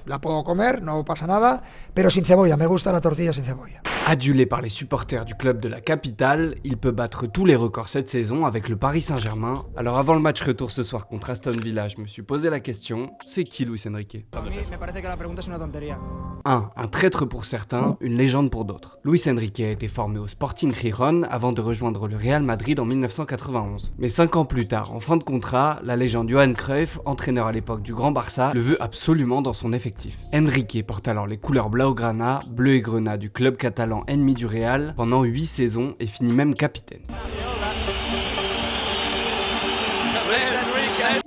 la puedo comer, no pasa nada, pero sin cebolla, me gusta la tortilla sin cebolla. Adulé par les supporters du club de la capitale, il peut battre tous les records cette saison avec le Paris Saint-Germain. Alors avant le match retour ce soir contre Aston Villa, je me suis posé la question, c'est qui Luis Enrique? A mí me parece que la pregunta es una tontería. 1. Un traître pour certains, une légende pour d'autres. Luis Enrique a été formé au Sporting Gijón avant de rejoindre le Real Madrid en 1991. Mais 5 ans plus tard, en fin de contrat, la légende Johan Cruyff, entraîneur à l'époque du Grand Barça, le veut absolument dans son effectif. Enrique porte alors les couleurs blaugrana, bleu et grenat du club catalan ennemi du Real pendant 8 saisons et finit même capitaine.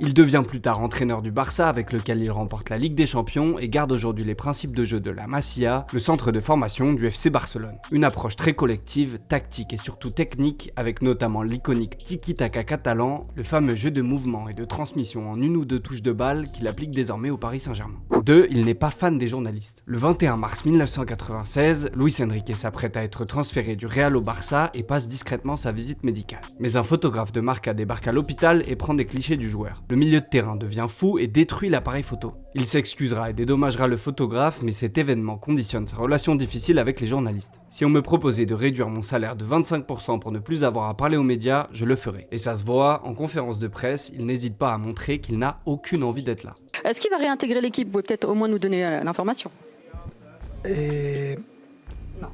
Il devient plus tard entraîneur du Barça avec lequel il remporte la Ligue des Champions et garde aujourd'hui les principes de jeu de la Masia, le centre de formation du FC Barcelone. Une approche très collective, tactique et surtout technique avec notamment l'iconique tiki-taka catalan, le fameux jeu de mouvement et de transmission en une ou deux touches de balle qu'il applique désormais au Paris Saint-Germain. 2. Il n'est pas fan des journalistes. Le 21 mars 1996, Luis Enrique s'apprête à être transféré du Real au Barça et passe discrètement sa visite médicale. Mais un photographe de Marca débarque à l'hôpital et prend des clichés du joueur. Le milieu de terrain devient fou et détruit l'appareil photo. Il s'excusera et dédommagera le photographe, mais cet événement conditionne sa relation difficile avec les journalistes. Si on me proposait de réduire mon salaire de 25% pour ne plus avoir à parler aux médias, je le ferais. Et ça se voit, en conférence de presse, il n'hésite pas à montrer qu'il n'a aucune envie d'être là. Est-ce qu'il va réintégrer l'équipe? Vous pouvez peut-être au moins nous donner l'information.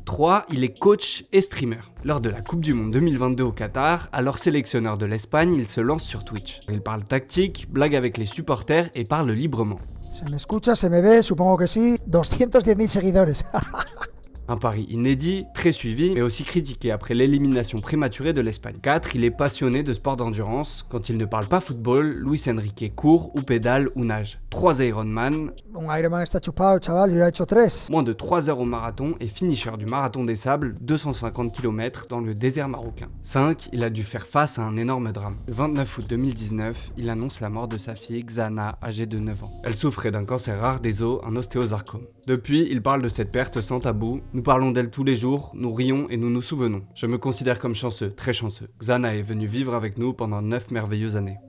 3. Il est coach et streamer. Lors de la Coupe du Monde 2022 au Qatar, alors sélectionneur de l'Espagne, il se lance sur Twitch. Il parle tactique, blague avec les supporters et parle librement. Se me escucha, se me ve, supongo que sí. 210.000 seguidores. Un pari inédit, très suivi, mais aussi critiqué après l'élimination prématurée de l'Espagne. 4. Il est passionné de sport d'endurance. Quand il ne parle pas football, Luis Enrique court ou pédale ou nage. 3 Ironman. Un Ironman está chupado, chaval, yo ya he hecho 3. Moins de 3 heures au marathon et finisher du marathon des sables, 250 km dans le désert marocain. 5. Il a dû faire face à un énorme drame. Le 29 août 2019, il annonce la mort de sa fille Xana, âgée de 9 ans. Elle souffrait d'un cancer rare des os, un ostéosarcome. Depuis, il parle de cette perte sans tabou. Nous parlons d'elle tous les jours, nous rions et nous nous souvenons. Je me considère comme chanceux, très chanceux. Xana est venue vivre avec nous pendant 9 merveilleuses années.